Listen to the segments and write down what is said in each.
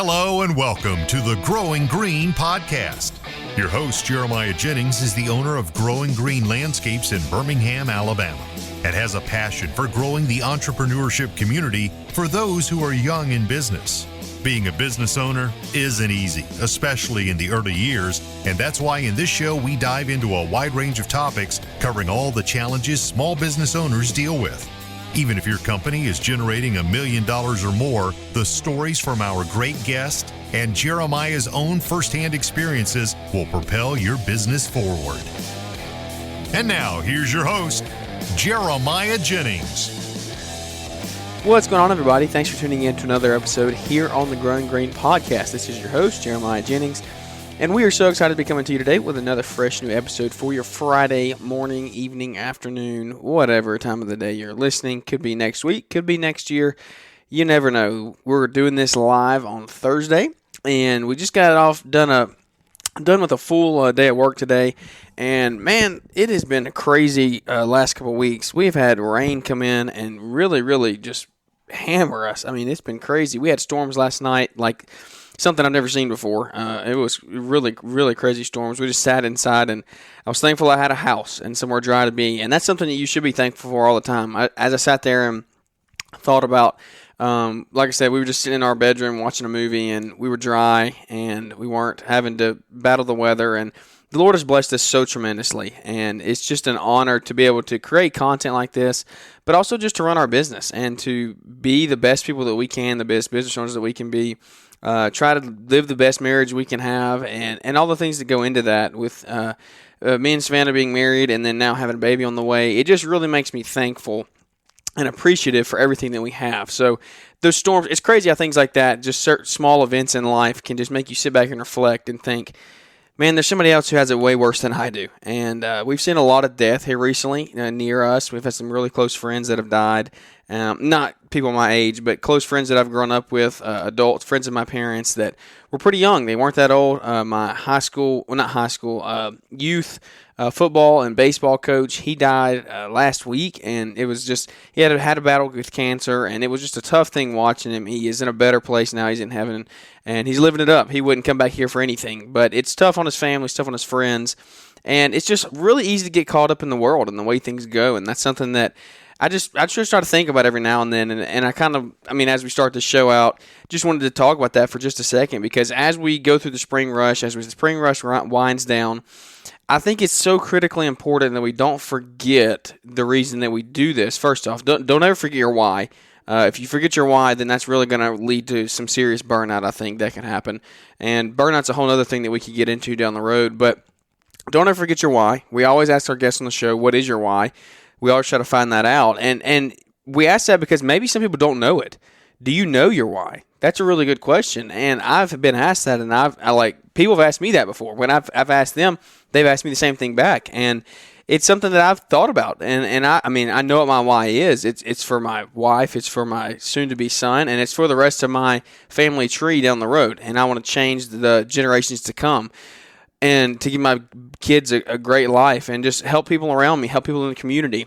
Hello and welcome to the Growing Green podcast. Your host, Jeremiah Jennings, is the owner of Growing Green Landscapes in Birmingham, Alabama, and has a passion for growing the entrepreneurship community for those who are young in business. Being a business owner isn't easy, especially in the early years, and that's why in this show we dive into a wide range of topics covering all the challenges small business owners deal with. Even if your company is generating $1 million or more, the stories from our great guest and Jeremiah's own firsthand experiences will propel your business forward. And now, here's your host, Jeremiah Jennings. What's going on, everybody? Thanks for tuning in to another episode here on the Growing Green podcast. This is your host, Jeremiah Jennings, and we are so excited to be coming to you today with another fresh new episode for your Friday morning, evening, afternoon, whatever time of the day you're listening. Could be next week, could be next year. You never know. We're doing this live on Thursday, and we just got it off done with a full day at work today. And man, it has been a crazy last couple of weeks. We've had rain come in and really just hammer us. I mean, it's been crazy. We had storms last night, like something I've never seen before. It was really crazy storms. We just sat inside, and I was thankful I had a house and somewhere dry to be. And that's something that you should be thankful for all the time. As I sat there and thought about, like I said, we were just sitting in our bedroom watching a movie, and we were dry, and we weren't having to battle the weather. And the Lord has blessed us so tremendously, and it's just an honor to be able to create content like this, but also just to run our business and to be the best people that we can, the best business owners that we can be. Try to live the best marriage we can have, and all the things that go into that with me and Savannah being married and then now having a baby on the way. It just really makes me thankful and appreciative for everything that we have. So those storms, it's crazy how things like that, just certain small events in life can just make you sit back and reflect and think, man, there's somebody else who has it way worse than I do. And we've seen a lot of death here recently near us. We've had some really close friends that have died. Not people my age, but close friends that I've grown up with, adults, friends of my parents that were pretty young. They weren't that old. My youth football and baseball coach, he died last week, and it was just, he had a battle with cancer, and it was just a tough thing watching him. He is in a better place now. He's in heaven, and he's living it up. He wouldn't come back here for anything, but it's tough on his family, it's tough on his friends, and it's just really easy to get caught up in the world and the way things go, and that's something that I just try to think about every now and then, and as we start the show out, just wanted to talk about that for just a second, because as we go through the spring rush, as the spring rush winds down, I think it's so critically important that we don't forget the reason that we do this. First off, don't ever forget your why. If you forget your why, then that's really going to lead to some serious burnout, I think, that can happen. And burnout's a whole other thing that we could get into down the road, but don't ever forget your why. We always ask our guests on the show, what is your why? We always try to find that out. And we ask that because maybe some people don't know it. Do you know your why? That's a really good question. And I've been asked that, and people have asked me that before. When I've asked them, they've asked me the same thing back. And it's something that I've thought about. And I know what my why is. It's for my wife, it's for my soon-to-be son, and it's for the rest of my family tree down the road. And I want to change the generations to come, and to give my kids a great life, and just help people around me, help people in the community,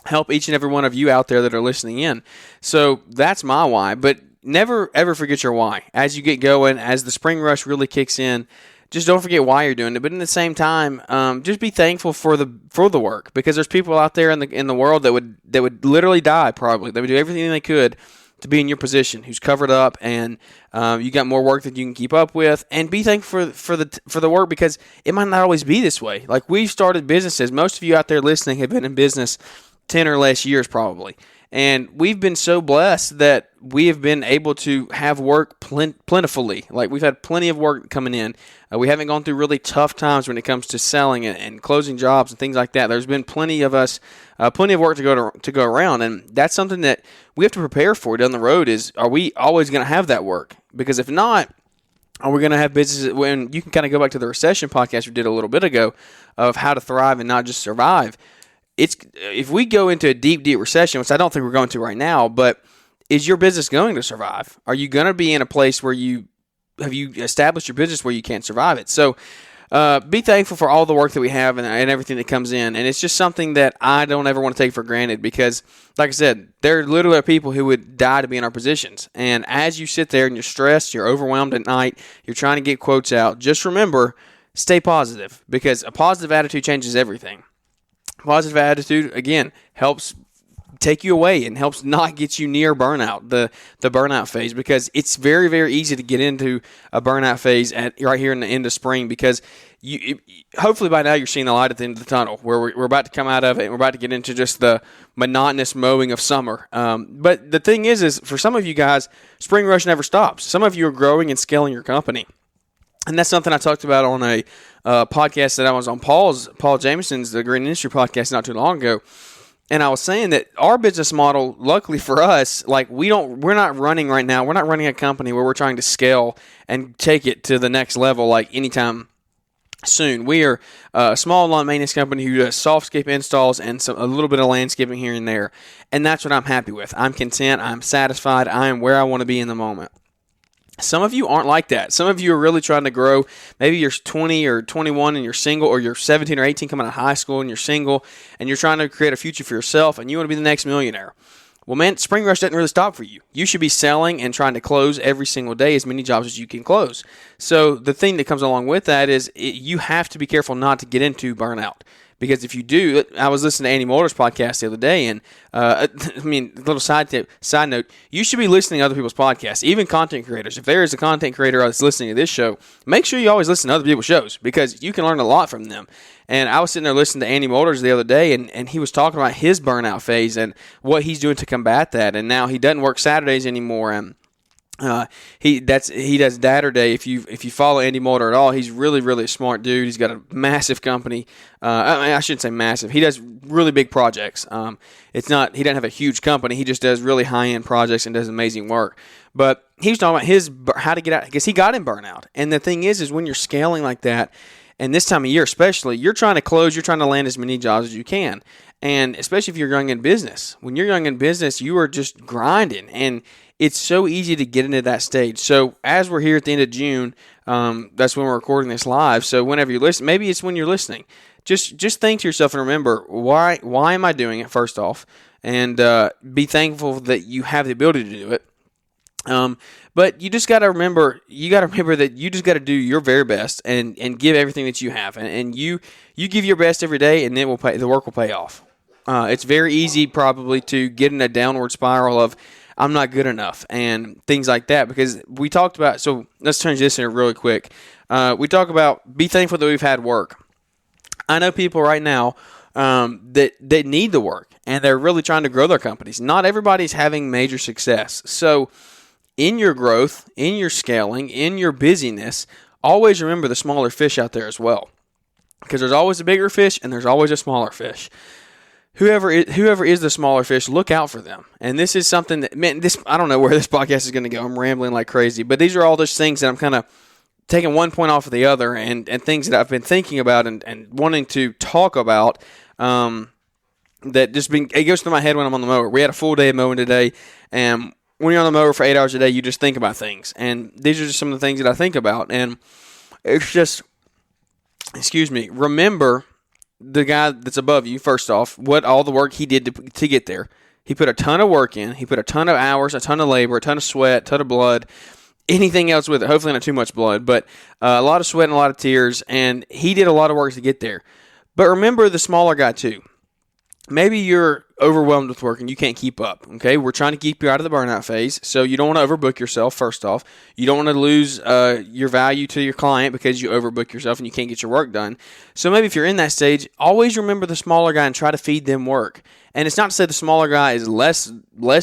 help each and every one of you out there that are listening in. So that's my why, but never ever forget your why. As you get going, as the spring rush really kicks in, just don't forget why you're doing it. But in the same time, just be thankful for the work, because there's people out there in the world that would literally die probably. They would do everything they could to be in your position, who's covered up, and you got more work that you can keep up with, and be thankful for the work, because it might not always be this way. Like, we've started businesses. Most of you out there listening have been in business 10 or less years probably, and we've been so blessed that we have been able to have work plentifully. Like, we've had plenty of work coming in. We haven't gone through really tough times when it comes to selling and closing jobs and things like that. There's been plenty of us, plenty of work to go around, and that's something that we have to prepare for down the road. Are we always going to have that work? Because if not, are we going to have businesses? When you can kind of go back to the recession podcast we did a little bit ago of how to thrive and not just survive. If we go into a deep recession, which I don't think we're going to right now, but is your business going to survive? Are you going to be in a place where have you established your business where you can't survive it? So be thankful for all the work that we have and everything that comes in. And it's just something that I don't ever want to take for granted because, like I said, there literally are people who would die to be in our positions. And as you sit there and you're stressed, you're overwhelmed at night, you're trying to get quotes out, just remember, stay positive because a positive attitude changes everything. Positive attitude, again, helps take you away and helps not get you near burnout, the burnout phase, because it's very, very easy to get into a burnout phase right here in the end of spring because hopefully by now you're seeing the light at the end of the tunnel where we're about to come out of it and we're about to get into just the monotonous mowing of summer. But the thing is for some of you guys, spring rush never stops. Some of you are growing and scaling your company. And that's something I talked about on a podcast that I was on Paul Jameson's, the Green Industry podcast not too long ago. And I was saying that our business model, luckily for us, like we're not running right now. We're not running a company where we're trying to scale and take it to the next level like anytime soon. We are a small lawn maintenance company who does softscape installs and a little bit of landscaping here and there. And that's what I'm happy with. I'm content. I'm satisfied. I am where I want to be in the moment. Some of you aren't like that. Some of you are really trying to grow. Maybe you're 20 or 21 and you're single, or you're 17 or 18 coming out of high school and you're single, and you're trying to create a future for yourself, and you want to be the next millionaire. Well, man, spring rush doesn't really stop for you. You should be selling and trying to close every single day as many jobs as you can close. So the thing that comes along with that is you have to be careful not to get into burnout. Because if you do, I was listening to Andy Mulder's podcast the other day, and a little side note, you should be listening to other people's podcasts, even content creators. If there is a content creator that's listening to this show, make sure you always listen to other people's shows because you can learn a lot from them. And I was sitting there listening to Andy Mulder's the other day, and he was talking about his burnout phase and what he's doing to combat that. And now he doesn't work Saturdays anymore, and he does Datter Day. If you follow Andy Mulder at all, he's really, really a smart dude. He's got a massive company. I shouldn't say massive. He does really big projects. He doesn't have a huge company. He just does really high end projects and does amazing work. But he was talking about how to get out because he got in burnout. And the thing is when you're scaling like that, and this time of year especially, you're trying to close, you're trying to land as many jobs as you can. And especially if you're young in business. When you're young in business, you are just grinding. And it's so easy to get into that stage. So as we're here at the end of June, that's when we're recording this live. So whenever you listen, maybe it's when you're listening. Just think to yourself and remember, why am I doing it, first off? And be thankful that you have the ability to do it. But you just got to remember, that you just got to do your very best and give everything that you have. And you give your best every day, and the work will pay off. It's very easy probably to get in a downward spiral of, I'm not good enough and things like that because we talked about, so let's change this in really quick. We talk about be thankful that we've had work. I know people right now that need the work and they're really trying to grow their companies. Not everybody's having major success. So in your growth, in your scaling, in your busyness, always remember the smaller fish out there as well because there's always a bigger fish and there's always a smaller fish. Whoever is the smaller fish, look out for them. And this is something that, man, I don't know where this podcast is going to go. I'm rambling like crazy. But these are all those things that I'm kind of taking one point off of the other and things that I've been thinking about and wanting to talk about that it goes through my head when I'm on the mower. We had a full day of mowing today. And when you're on the mower for 8 hours a day, you just think about things. And these are just some of the things that I think about. And it's just, remember the guy that's above you, first off, what all the work he did to get there. He put a ton of work in. He put a ton of hours, a ton of labor, a ton of sweat, a ton of blood, anything else with it. Hopefully not too much blood, but a lot of sweat and a lot of tears, and he did a lot of work to get there. But remember the smaller guy too. Maybe you're overwhelmed with work and you can't keep up, okay? We're trying to keep you out of the burnout phase, so you don't want to overbook yourself, first off. You don't want to lose your value to your client because you overbook yourself and you can't get your work done. So maybe if you're in that stage, always remember the smaller guy and try to feed them work. And it's not to say the smaller guy is less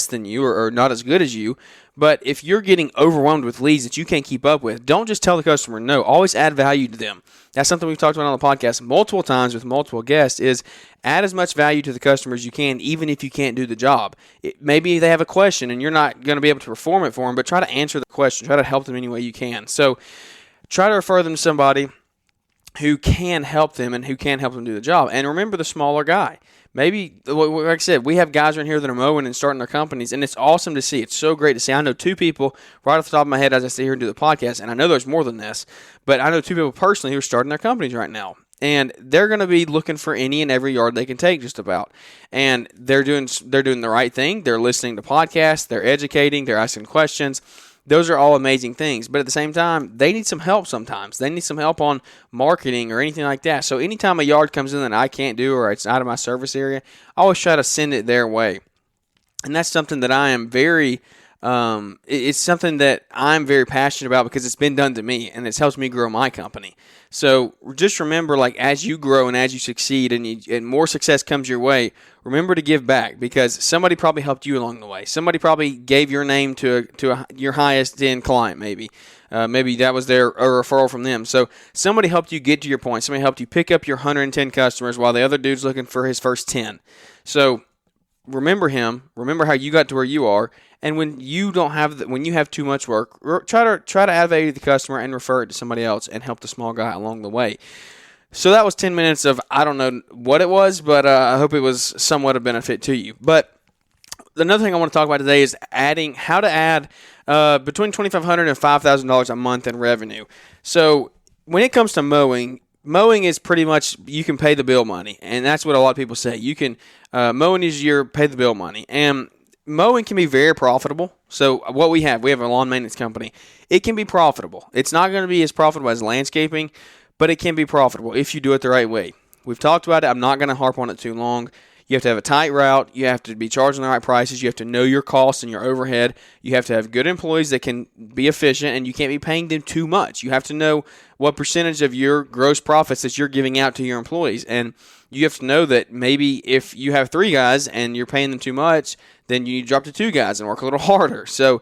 than you or not as good as you, but if you're getting overwhelmed with leads that you can't keep up with, don't just tell the customer no. Always add value to them. That's something we've talked about on the podcast multiple times with multiple guests is add as much value to the customer as you can, even if you can't do the job. Maybe they have a question and you're not going to be able to perform it for them, but try to answer the question. Try to help them any way you can. So try to refer them to somebody who can help them and who can help them do the job. And remember the smaller guy. Maybe, like I said, we have guys right here that are mowing and starting their companies, and it's awesome to see. It's so great to see. I know 2 people right off the top of my head as I sit here and do the podcast, and I know there's more than this, but I know 2 people personally who are starting their companies right now. And they're going to be looking for any and every yard they can take, just about. And they're doing the right thing. They're listening to podcasts. They're educating. They're asking questions. Those are all amazing things. But at the same time, they need some help sometimes. They need some help on marketing or anything like that. So anytime a yard comes in that I can't do or it's out of my service area, I always try to send it their way. And that's something that I am very it's something that I'm very passionate about because it's been done to me and it's helped me grow my company. So just remember, like, as you grow and as you succeed and more success comes your way, remember to give back because somebody probably helped you along the way. Somebody probably gave your name to your highest end client, maybe. Maybe that was a referral from them. So somebody helped you get to your point. Somebody helped you pick up your 110 customers while the other dude's looking for his first 10. So remember him. Remember how you got to where you are. And when you have too much work, try to elevate the customer and refer it to somebody else and help the small guy along the way. So that was 10 minutes of I don't know what it was, but I hope it was somewhat of benefit to you. But another thing I want to talk about today is how to add between $2,500 and $5,000 a month in revenue. So when it comes to mowing is pretty much you can pay the bill money, and that's what a lot of people say. You can mowing is your pay the bill money, and mowing can be very profitable. So what we have a lawn maintenance company. It can be profitable. It's not going to be as profitable as landscaping, but it can be profitable if you do it the right way. We've talked about it. I'm not going to harp on it too long. You have to have a tight route. You have to be charging the right prices. You have to know your costs and your overhead. You have to have good employees that can be efficient, and you can't be paying them too much. You have to know what percentage of your gross profits that you're giving out to your employees. And you have to know that maybe if you have 3 guys and you're paying them too much, then you need to drop to 2 guys and work a little harder. So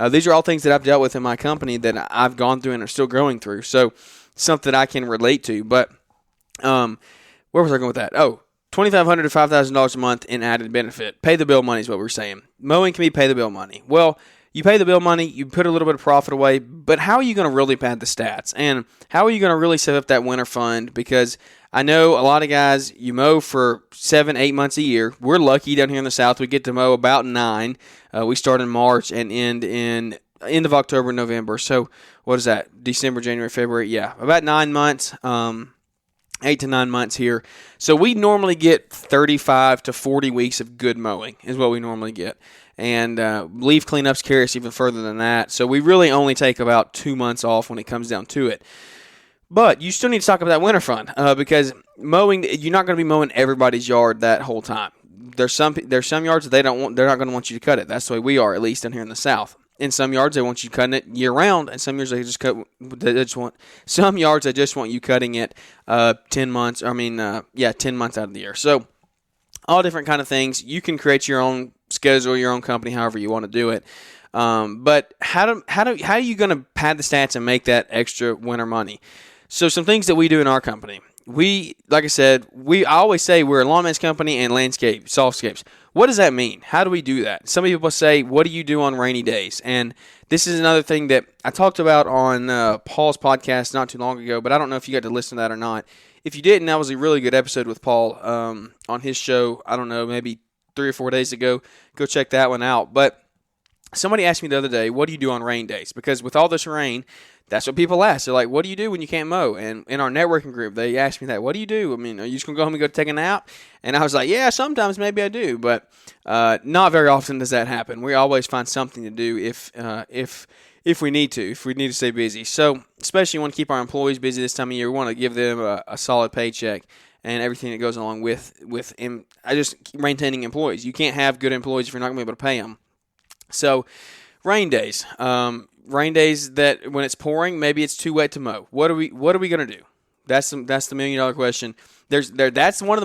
these are all things that I've dealt with in my company that I've gone through and are still going through. So something I can relate to. But where was I going with that? Oh, $2,500 to $5,000 a month in added benefit. Pay the bill money is what we're saying. Mowing can be pay the bill money. Well, you pay the bill money, you put a little bit of profit away, but how are you going to really pad the stats? And how are you going to really set up that winter fund? Because I know a lot of guys, you mow for 7-8 months a year. We're lucky down here in the South. We get to mow about 9. We start in March and end of October, November. So what is that? December, January, February? Yeah, about 9 months. 8 to 9 months here. So we normally get 35 to 40 weeks of good mowing is what we normally get. And leaf cleanups carry us even further than that. So we really only take about 2 months off when it comes down to it. But you still need to talk about that winter fund because mowing, you're not going to be mowing everybody's yard that whole time. There's some yards that they're not going to want you to cut it. That's the way we are, at least down here in the South. In some yards, they want you cutting it year round, and some yards some yards they just want you cutting it 10 months. 10 months out of the year. So all different kind of things. You can create your own schedule, your own company, however you want to do it. But how are you going to pad the stats and make that extra winter money? So some things that we do in our company. Like I said, I always say we're a lawn maintenance company and softscapes. What does that mean? How do we do that? Some people say, what do you do on rainy days? And this is another thing that I talked about on Paul's podcast not too long ago, but I don't know if you got to listen to that or not. If you didn't, that was a really good episode with Paul on his show, I don't know, maybe 3 or 4 days ago. Go check that one out. But somebody asked me the other day, what do you do on rain days? Because with all this rain, that's what people ask. They're like, what do you do when you can't mow? And in our networking group, they asked me that. What do you do? I mean, are you just going to go home and go take a nap? And I was like, yeah, sometimes maybe I do. But not very often does that happen. We always find something to do if we need to stay busy. So especially when we want to keep our employees busy this time of year, we want to give them a solid paycheck and everything that goes along with just maintaining employees. You can't have good employees if you're not going to be able to pay them. So rain days. Rain days that when it's pouring, maybe it's too wet to mow. What are we going to do? That's the $1 million question. That's one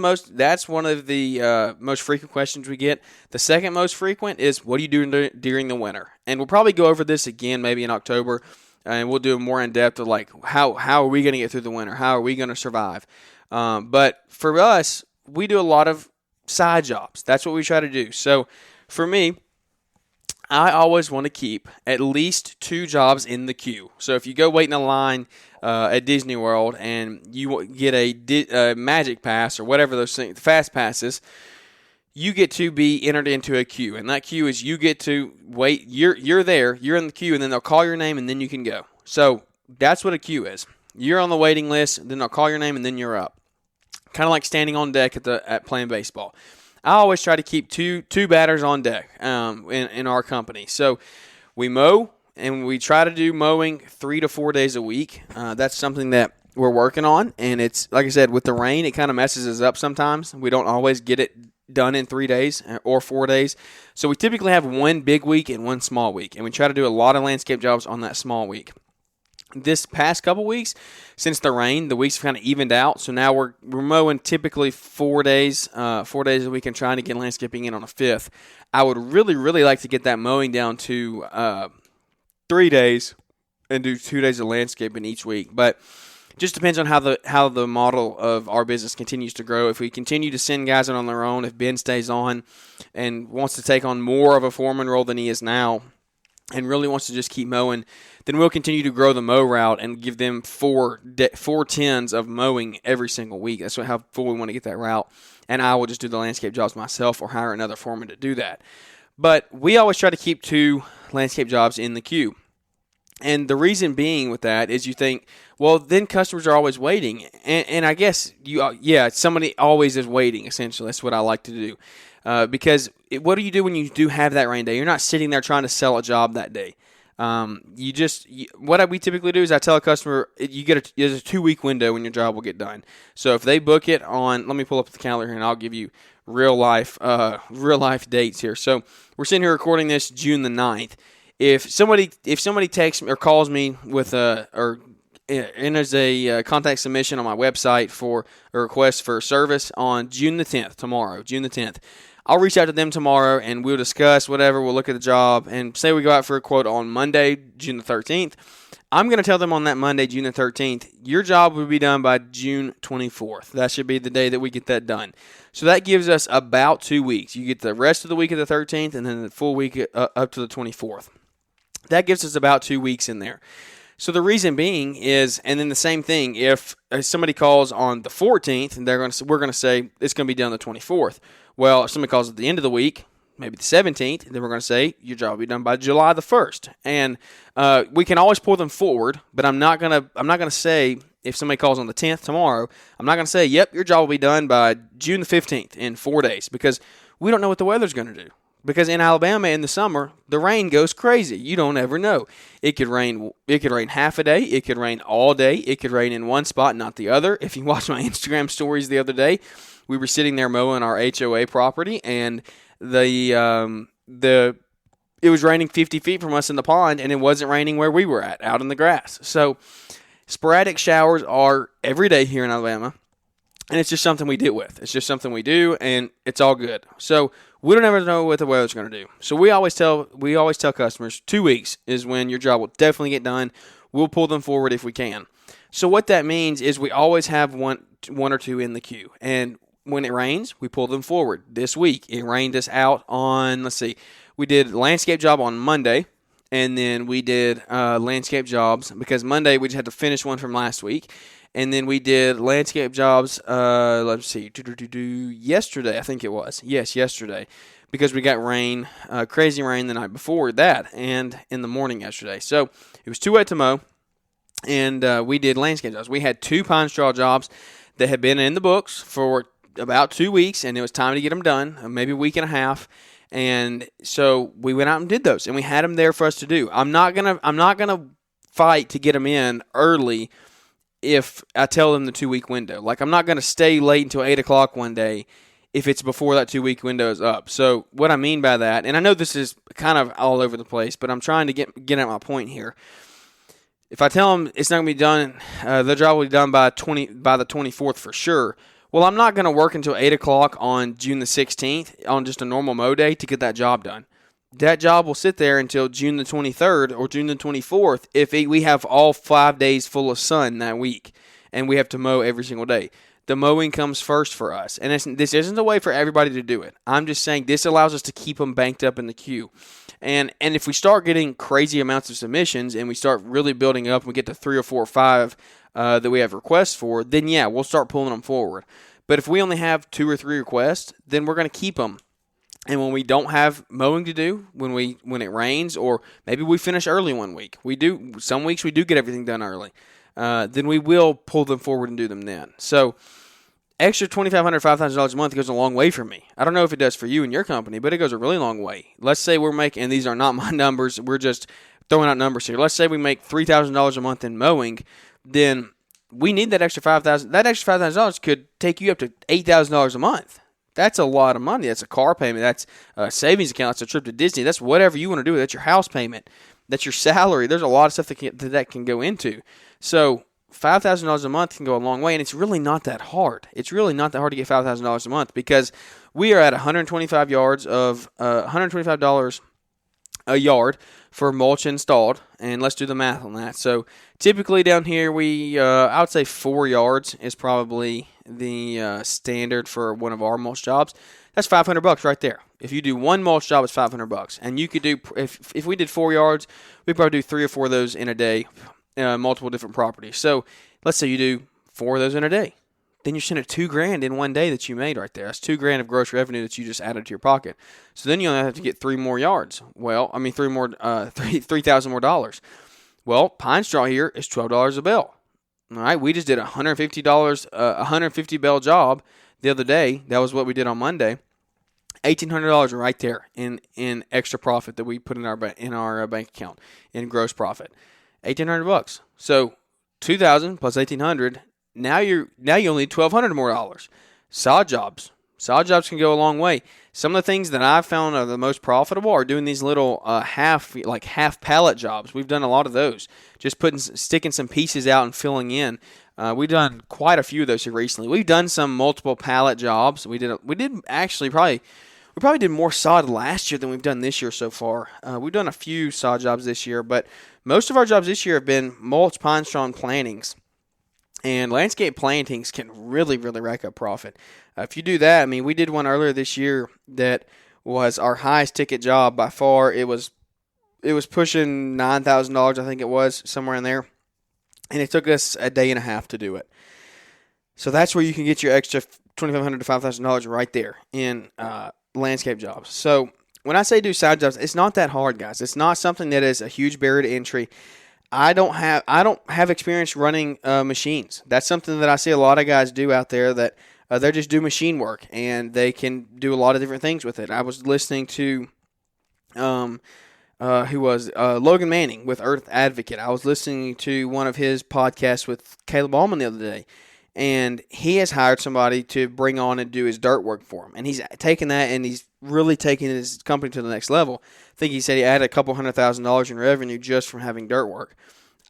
of the most frequent questions we get. The second most frequent is, what do you do during the winter? And we'll probably go over this again maybe in October, and we'll do more in depth of like how are we going to get through the winter? How are we going to survive? But for us, we do a lot of side jobs. That's what we try to do. So for me, I always want to keep at least 2 jobs in the queue. So if you go wait in a line at Disney World and you get a Magic Pass or whatever those things, fast passes, you get to be entered into a queue, and that queue is you get to wait. You're there, you're in the queue, and then they'll call your name, and then you can go. So that's what a queue is. You're on the waiting list, then they'll call your name, and then you're up. Kind of like standing on deck at playing baseball. I always try to keep two batters on deck in our company. So we mow, and we try to do mowing 3 to 4 days a week. That's something that we're working on, and it's like I said, with the rain, it kind of messes us up sometimes. We don't always get it done in 3 days or 4 days. So we typically have one big week and one small week, and we try to do a lot of landscape jobs on that small week. This past couple weeks, since the rain, the weeks have kind of evened out. So now we're mowing typically 4 days, 4 days a week, and trying to get landscaping in on a fifth. I would really, really like to get that mowing down to 3 days and do 2 days of landscaping each week. But just depends on how the model of our business continues to grow. If we continue to send guys in on their own, if Ben stays on and wants to take on more of a foreman role than he is now, and really wants to just keep mowing, then we'll continue to grow the mow route and give them four tens of mowing every single week. That's how full we want to get that route. And I will just do the landscape jobs myself or hire another foreman to do that. But we always try to keep 2 landscape jobs in the queue. And the reason being with that is you think, well, then customers are always waiting. And I guess, somebody always is waiting, essentially. That's what I like to do. Because what do you do when you do have that rain day? You're not sitting there trying to sell a job that day. What we typically do is I tell a customer, there's a 2-week window when your job will get done. So if they book it on, let me pull up the calendar here and I'll give you real life dates here. So we're sitting here recording this June the 9th. If somebody texts me or calls me with or enters a contact submission on my website for a request for service on June the 10th, tomorrow, June the 10th, I'll reach out to them tomorrow and we'll discuss whatever. We'll look at the job and say we go out for a quote on Monday, June the 13th. I'm going to tell them on that Monday, June the 13th, your job will be done by June 24th. That should be the day that we get that done. So that gives us about 2 weeks. You get the rest of the week of the 13th and then the full week up to the 24th. That gives us about 2 weeks in there. So the reason being is, and then the same thing, if somebody calls on the 14th, and we're going to say it's going to be done the 24th. Well, if somebody calls at the end of the week, maybe the 17th, then we're going to say your job will be done by July the 1st. And we can always pull them forward, but I'm not going to say if somebody calls on the 10th tomorrow, I'm not going to say, yep, your job will be done by June the 15th in 4 days, because we don't know what the weather's going to do. Because in Alabama in the summer, the rain goes crazy. You don't ever know. It could rain half a day. It could rain all day. It could rain in one spot, not the other. If you watch my Instagram stories the other day, we were sitting there mowing our HOA property, and it was raining 50 feet from us in the pond, and it wasn't raining where we were at, out in the grass. So sporadic showers are every day here in Alabama, and it's just something we deal with. It's just something we do, and it's all good. So we don't ever know what the weather's going to do. So we always tell customers 2 weeks is when your job will definitely get done. We'll pull them forward if we can. So what that means is we always have one or two in the queue. And when it rains, we pull them forward. This week, it rained us out on, we did landscape job on Monday, and then we did landscape jobs because Monday we just had to finish one from last week. And then we did landscape jobs, yesterday, I think it was. Yes, yesterday. Because we got rain, crazy rain the night before that and in the morning yesterday. So it was too wet to mow, and we did landscape jobs. We had 2 pine straw jobs that had been in the books for about 2 weeks, and it was time to get them done, maybe a week and a half. And so we went out and did those, and we had them there for us to do. I'm not gonna fight to get them in early if I tell them the 2 week window. Like, I'm not going to stay late until 8 o'clock one day if it's before that 2 week window is up. So what I mean by that, and I know this is kind of all over the place, but I'm trying to get at my point here. If I tell them it's not going to be done, the job will be done by the 24th for sure. Well, I'm not going to work until 8 o'clock on June the 16th on just a normal mow day to get that job done. That job will sit there until June the 23rd or June the 24th if we have all 5 days full of sun that week and we have to mow every single day. The mowing comes first for us. And this isn't a way for everybody to do it. I'm just saying this allows us to keep them banked up in the queue. And if we start getting crazy amounts of submissions and we start really building up and we get to 3 or 4 or 5 that we have requests for, then yeah, we'll start pulling them forward. But if we only have 2 or 3 requests, then we're going to keep them And when we don't have mowing to do, when it rains, or maybe we finish early one week, some weeks we do get everything done early. Then we will pull them forward and do them then. So extra $2,500, $5,000 a month goes a long way for me. I don't know if it does for you and your company, but it goes a really long way. Let's say we're making, and these are not my numbers, we're just throwing out numbers here. Let's say we make $3,000 a month in mowing, then we need that extra $5,000. That extra $5,000 could take you up to $8,000 a month. That's a lot of money. That's a car payment. That's a savings account. That's a trip to Disney. That's whatever you want to do. That's your house payment. That's your salary. There's a lot of stuff that can go into. So $5,000 a month can go a long way, and it's really not that hard. It's really not that hard to get $5,000 a month because we are at 125 yards of $125 a yard for mulch installed, and let's do the math on that. So typically down here, I would say 4 yards is probably the standard for one of our mulch jobs. That's $500 right there. If you do one mulch job, it's $500, and you could do if we did 4 yards, we'd probably do 3 or 4 of those in a day, multiple different properties. So let's say you do 4 of those in a day. Then you're sending $2,000 in one day that you made right there. That's $2,000 of gross revenue that you just added to your pocket. So then you only have to get 3 more yards. Well, I mean $3,000 more dollars. Well, pine straw here is $12 a bale. All right, we just did $150 150 bale job the other day. That was what we did on Monday. $1,800 right there in extra profit that we put in our bank account in gross profit. $1,800. So $2,000 plus $1,800. Now you only need $1,200 more dollars. Sod jobs can go a long way. Some of the things that I've found are the most profitable are doing these little half pallet jobs. We've done a lot of those. Just sticking some pieces out and filling in. We've done quite a few of those here recently. We've done some multiple pallet jobs. We probably did more sod last year than we've done this year so far. We've done a few sod jobs this year, but most of our jobs this year have been mulch, pine straw, and plantings. And landscape plantings can really, really rack up profit. If you do that, I mean, we did one earlier this year that was our highest ticket job by far. It was pushing $9,000, I think it was, somewhere in there. And it took us a day and a half to do it. So that's where you can get your extra $2,500 to $5,000 right there in landscape jobs. So when I say do side jobs, it's not that hard, guys. It's not something that is a huge barrier to entry. I don't have experience running machines. That's something that I see a lot of guys do out there that they just do machine work, and they can do a lot of different things with it. I was listening to Logan Manning with Earth Advocate. I was listening to one of his podcasts with Caleb Allman the other day, and he has hired somebody to bring on and do his dirt work for him. And he's taken that, and he's really taking his company to the next level. I think he said he added a couple $100,000 in revenue just from having dirt work.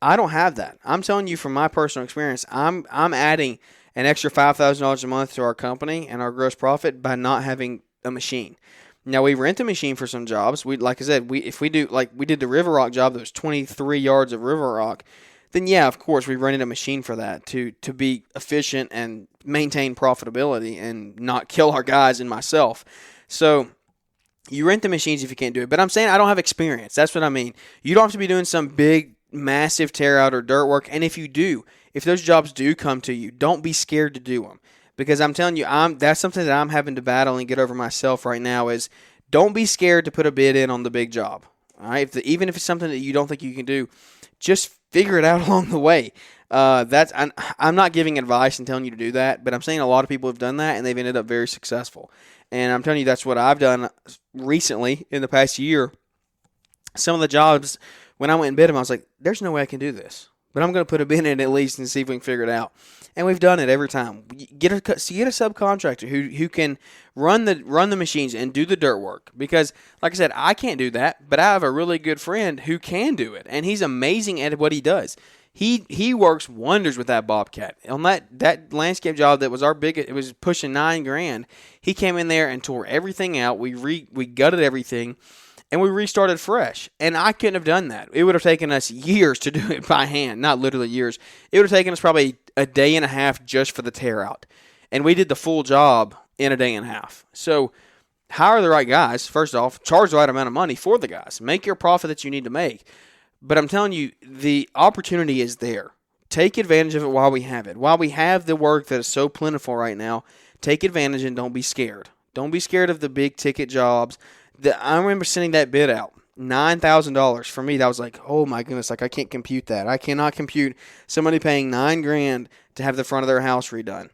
I don't have that. I'm telling you from my personal experience, I'm adding an extra $5,000 a month to our company and our gross profit by not having a machine. Now, we rent a machine for some jobs. Like I said, if we did the River Rock job that was 23 yards of River Rock, then yeah, of course, we rented a machine for that to be efficient and maintain profitability and not kill our guys and myself. So you rent the machines if you can't do it. But I'm saying I don't have experience. That's what I mean. You don't have to be doing some big, massive tear out or dirt work. And if you do, if those jobs do come to you, don't be scared to do them. Because I'm telling you, that's something that I'm having to battle and get over myself right now is don't be scared to put a bid in on the big job. All right? Even if it's something that you don't think you can do, just figure it out along the way. I'm not giving advice and telling you to do that, but I'm saying a lot of people have done that and they've ended up very successful. And I'm telling you, that's what I've done recently in the past year. Some of the jobs, when I went and bid them, I was like, there's no way I can do this. But I'm going to put a bid in at least and see if we can figure it out. And we've done it every time. Get a subcontractor who can run the machines and do the dirt work. Because, like I said, I can't do that, but I have a really good friend who can do it. And he's amazing at what he does. He works wonders with that Bobcat. On that landscape job that was our biggest, it was pushing $9,000. He came in there and tore everything out. We gutted everything, and we restarted fresh. And I couldn't have done that. It would have taken us years to do it by hand, not literally years. It would have taken us probably a day and a half just for the tear out. And we did the full job in a day and a half. So hire the right guys, first off. Charge the right amount of money for the guys. Make your profit that you need to make. But I'm telling you, the opportunity is there. Take advantage of it while we have it. While we have the work that is so plentiful right now, take advantage and don't be scared. Don't be scared of the big ticket jobs. I remember sending that bid out. $9,000 for me. That was like, oh my goodness, like I can't compute that. I cannot compute somebody paying $9,000 to have the front of their house redone.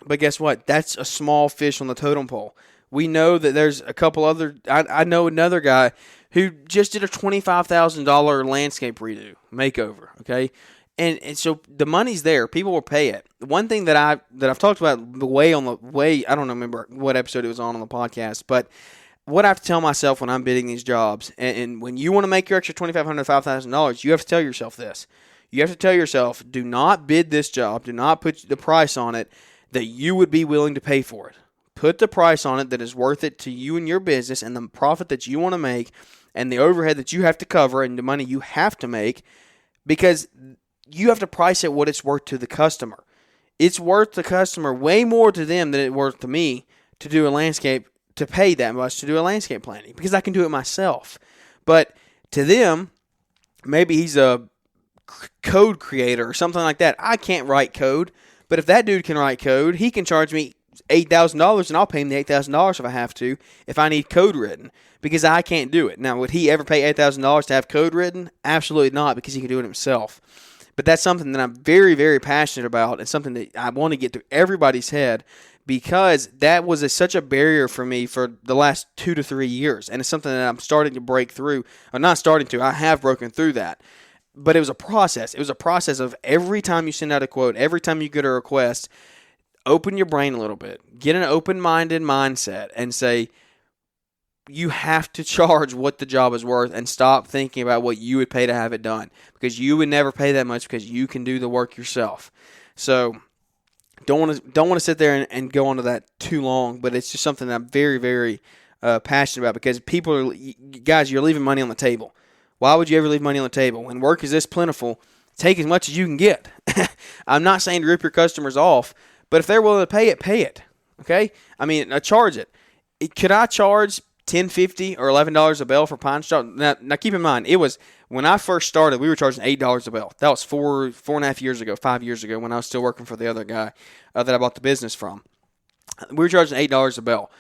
But guess what? That's a small fish on the totem pole. We know that there's a couple other. I know another guy who just did a $25,000 landscape redo makeover. Okay, and so the money's there. People will pay it. One thing that I've talked about the way I don't remember what episode it was on the podcast, but what I have to tell myself when I'm bidding these jobs, and when you want to make your extra $2,500, $5,000, you have to tell yourself this. You have to tell yourself, do not bid this job. Do not put the price on it that you would be willing to pay for it. Put the price on it that is worth it to you and your business and the profit that you want to make and the overhead that you have to cover and the money you have to make, because you have to price it what it's worth to the customer. It's worth the customer way more to them than it's worth to me to do a landscape, to pay that much to do a landscape planning, because I can do it myself. But to them, maybe he's a code creator or something like that. I can't write code, but if that dude can write code, he can charge me $8,000 and I'll pay him the $8,000 if I have to, if I need code written, because I can't do it. Now, would he ever pay $8,000 to have code written? Absolutely not, because he can do it himself. But that's something that I'm very, very passionate about and something that I want to get through everybody's head, because that was such a barrier for me for the last 2 to 3 years. And it's something that I'm starting to break through. I'm not starting to. I have broken through that. But it was a process. It was a process of every time you send out a quote, every time you get a request, open your brain a little bit. Get an open-minded mindset and say, you have to charge what the job is worth, and stop thinking about what you would pay to have it done, because you would never pay that much because you can do the work yourself. So don't want to sit there and go into that too long, but it's just something that I'm very, very passionate about, because guys, you're leaving money on the table. Why would you ever leave money on the table? When work is this plentiful, take as much as you can get. I'm not saying to rip your customers off, but if they're willing to pay it. Okay? I mean, charge it. Could I charge $10.50 or $11 a bell for pine straw? Now keep in mind, it was when I first started, we were charging $8 a bell. That was 4.5 years ago, 5 years ago, when I was still working for the other guy that I bought the business from. We were charging $8 a bell.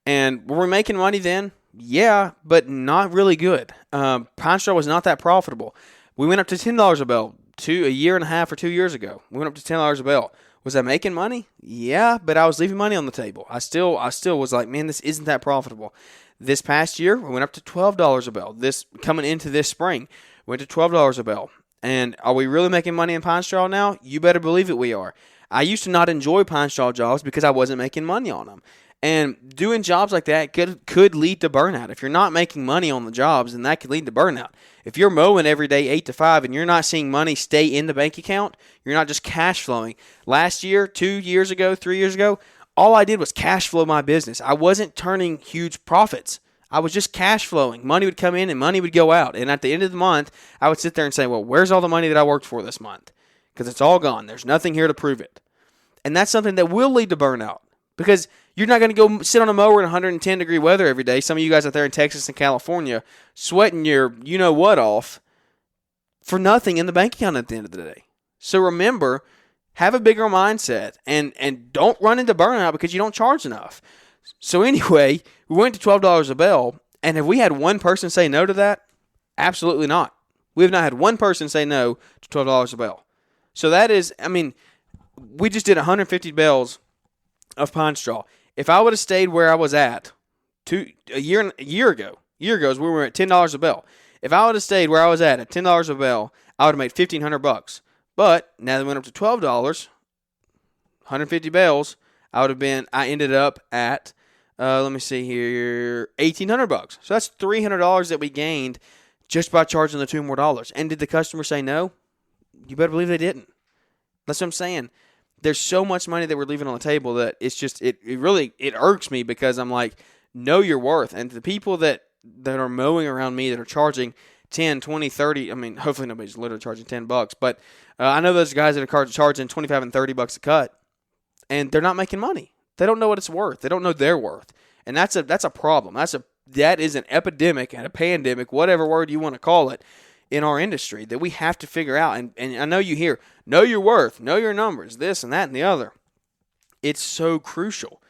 And were we making money then? Yeah, but not really good. Pine straw was not that profitable. We went up to $10 a bell a year and a half or 2 years ago. We went up to $10 a bell. Was I making money? Yeah, but I was leaving money on the table. I still was like, man, this isn't that profitable. This past year, we went up to $12 a bell. Coming into this spring, we went to $12 a bell. And are we really making money in pine straw now? You better believe it, we are. I used to not enjoy pine straw jobs because I wasn't making money on them. And doing jobs like that could lead to burnout. If you're not making money on the jobs, then that could lead to burnout. If you're mowing every day 8 to 5 and you're not seeing money stay in the bank account, you're not just cash flowing. Last year, 2 years ago, 3 years ago, all I did was cash flow my business. I wasn't turning huge profits. I was just cash flowing. Money would come in and money would go out. And at the end of the month, I would sit there and say, well, where's all the money that I worked for this month? Because it's all gone. There's nothing here to prove it. And that's something that will lead to burnout, because you're not going to go sit on a mower in 110-degree weather every day. Some of you guys out there in Texas and California sweating your you-know-what off for nothing in the bank account at the end of the day. So remember, have a bigger mindset and don't run into burnout because you don't charge enough. So anyway, we went to $12 a bell, and have we had one person say no to that? Absolutely not. We have not had one person say no to $12 a bell. So that is, I mean, we just did 150 bells of pine straw. If I would have stayed where I was at a year ago, we were at $10 a bell. If I would have stayed where I was at $10 a bell, I would have made $1,500. But now that we went up to $12, 150 bells, I ended up at, let me see here, $1,800. So that's $300 that we gained just by charging the $2 more. And did the customer say no? You better believe they didn't. That's what I'm saying. There's so much money that we're leaving on the table that it's just, it really irks me, because I'm like, know your worth. And the people that are mowing around me that are charging 10, 20, 30, I mean, hopefully nobody's literally charging $10, but I know those guys that are charging 25 and $30 a cut, and they're not making money. They don't know what it's worth. They don't know their worth. And that's a problem. That is an epidemic and a pandemic, whatever word you want to call it, in our industry that we have to figure out. And I know you hear, know your worth, know your numbers, this and that and the other. It's so crucial.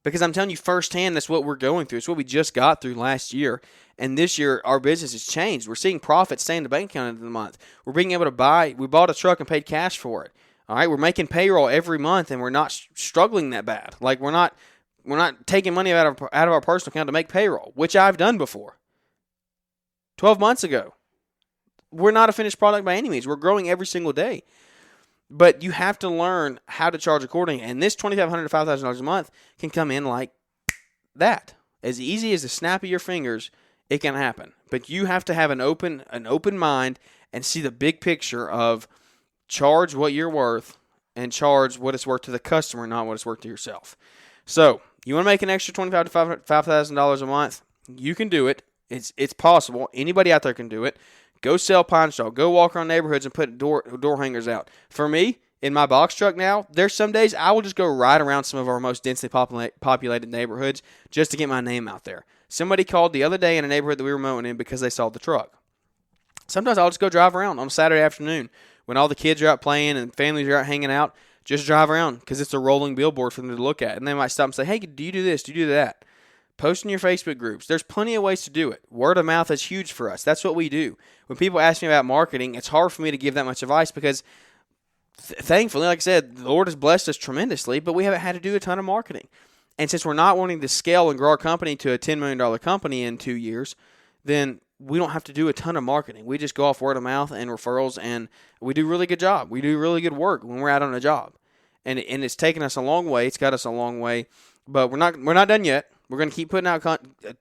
Because I'm telling you firsthand, that's what we're going through. It's what we just got through last year. And this year, our business has changed. We're seeing profits stay in the bank account at the end of the month. We're being able to buy. We bought a truck and paid cash for it. All right, we're making payroll every month, and we're not struggling that bad. Like we're not taking money out of our personal account to make payroll, which I've done before. 12 months ago. We're not a finished product by any means. We're growing every single day. But you have to learn how to charge accordingly. And this $2,500 to $5,000 a month can come in like that. As easy as the snap of your fingers, it can happen. But you have to have an open mind and see the big picture of charge what you're worth and charge what it's worth to the customer, not what it's worth to yourself. So you want to make an extra $25,000 to $5,000 a month? You can do it. It's possible. Anybody out there can do it. Go sell pine straw. Go walk around neighborhoods and put door hangers out. For me, in my box truck now, there's some days I will just go ride around some of our most densely populated neighborhoods just to get my name out there. Somebody called the other day in a neighborhood that we were mowing in because they saw the truck. Sometimes I'll just go drive around on a Saturday afternoon when all the kids are out playing and families are out hanging out. Just drive around because it's a rolling billboard for them to look at. And they might stop and say, hey, do you do this? Do you do that? Post in your Facebook groups. There's plenty of ways to do it. Word of mouth is huge for us. That's what we do. When people ask me about marketing, it's hard for me to give that much advice because thankfully, like I said, the Lord has blessed us tremendously, but we haven't had to do a ton of marketing. And since we're not wanting to scale and grow our company to a $10 million company in 2 years, then we don't have to do a ton of marketing. We just go off word of mouth and referrals, and we do a really good job. We do really good work when we're out on a job. And it's taken us a long way. It's got us a long way, but we're not done yet. We're going to keep putting out.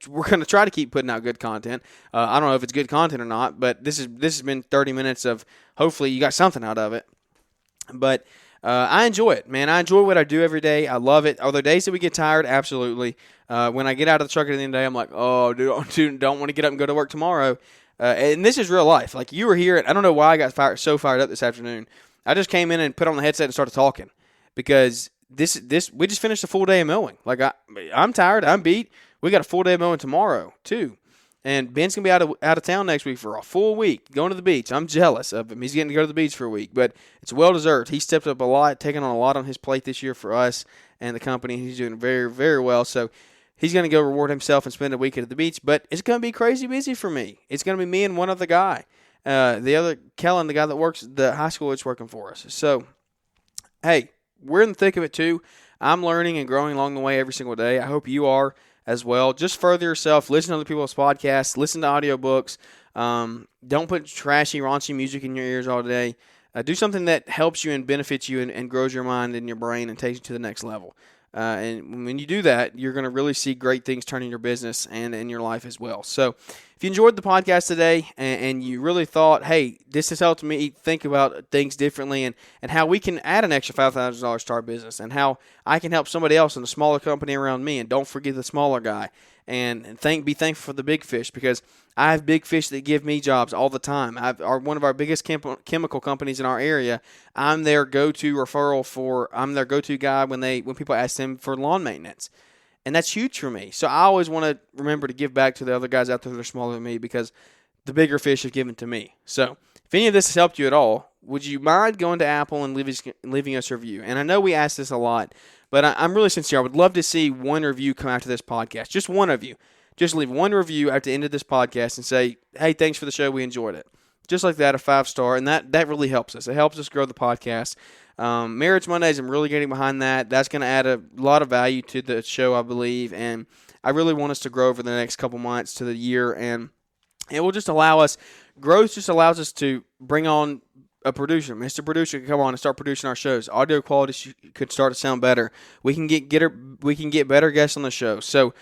We're going to try to keep putting out good content. I don't know if it's good content or not, but this has been 30 minutes of hopefully you got something out of it. But I enjoy it, man. I enjoy what I do every day. I love it. Are there days that we get tired? Absolutely. When I get out of the truck at the end of the day, I'm like, oh, dude, don't want to get up and go to work tomorrow. And this is real life. Like you were here. I don't know why I got so fired up this afternoon. I just came in and put on the headset and started talking because we just finished a full day of mowing. Like I'm tired. I'm beat. We got a full day of mowing tomorrow too. And Ben's going to be out of town next week for a full week, going to the beach. I'm jealous of him. He's getting to go to the beach for a week, but it's well-deserved. He stepped up a lot, taking on a lot on his plate this year for us and the company. He's doing very, very well. So he's going to go reward himself and spend a week at the beach, but it's going to be crazy busy for me. It's going to be me and one other guy. The other, Kellen, the guy that works at the high school, is working for us. So, hey, we're in the thick of it too. I'm learning and growing along the way every single day. I hope you are as well. Just further yourself. Listen to other people's podcasts. Listen to audiobooks. Don't put trashy, raunchy music in your ears all day. Do something that helps you and benefits you and grows your mind and your brain and takes you to the next level. And when you do that, you're going to really see great things turn in your business and in your life as well. So if you enjoyed the podcast today and you really thought, hey, this has helped me think about things differently and how we can add an extra $5,000 to our business and how I can help somebody else in a smaller company around me, and don't forget the smaller guy, and be thankful for the big fish, because I have big fish that give me jobs all the time. One of our biggest chemical companies in our area, I'm their go-to referral I'm their go-to guy when people ask them for lawn maintenance. And that's huge for me. So I always want to remember to give back to the other guys out there that are smaller than me, because the bigger fish have given to me. So if any of this has helped you at all, would you mind going to Apple and leaving us a review? And I know we ask this a lot, but I'm really sincere. I would love to see one review come after this podcast. Just one of you. Just leave one review at the end of this podcast and say, hey, thanks for the show. We enjoyed it. Just like that, a 5-star. And that really helps us. It helps us grow the podcast. Marriage Mondays, I'm really getting behind that. That's going to add a lot of value to the show, I believe. And I really want us to grow over the next couple months to the year. And it will just allow us, growth just allows us to bring on a producer. Mr. Producer can come on and start producing our shows. Audio quality could start to sound better. We can get better guests on the show. So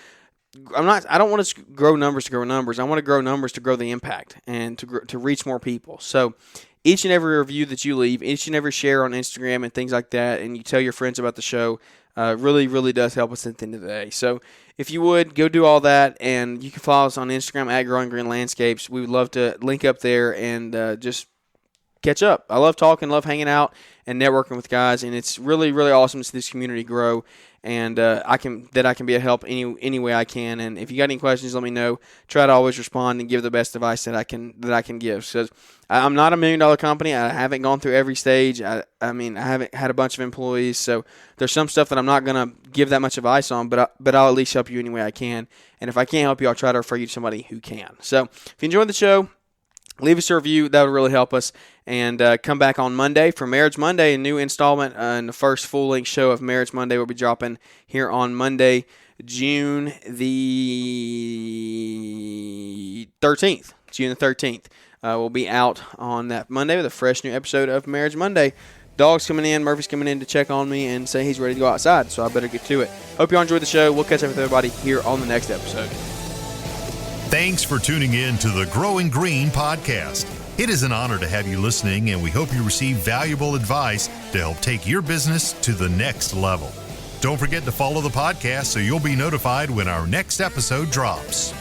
I don't want to grow numbers to grow numbers. I want to grow numbers to grow the impact and to reach more people. So each and every review that you leave, each and every share on Instagram and things like that, and you tell your friends about the show, really, really does help us at the end of the day. So if you would, go do all that, and you can follow us on Instagram at Growing Green Landscapes. We would love to link up there and just catch up. I love talking, love hanging out and networking with guys, and it's really, really awesome to see this community grow. And I can be a help any way I can. And if you got any questions, let me know. Try to always respond and give the best advice that I can give. So I'm not $1 million company. I haven't gone through every stage. I haven't had a bunch of employees. So there's some stuff that I'm not gonna give that much advice on. But I'll at least help you any way I can. And if I can't help you, I'll try to refer you to somebody who can. So if you enjoyed the show, leave us a review. That would really help us. And come back on Monday for Marriage Monday, a new installment and the first full-length show of Marriage Monday will be dropping here on Monday, June the 13th. June the 13th. We'll be out on that Monday with a fresh new episode of Marriage Monday. Dog's coming in. Murphy's coming in to check on me and say he's ready to go outside, so I better get to it. Hope you all enjoyed the show. We'll catch up with everybody here on the next episode. Thanks for tuning in to the Growing Green podcast. It is an honor to have you listening, and we hope you receive valuable advice to help take your business to the next level. Don't forget to follow the podcast so you'll be notified when our next episode drops.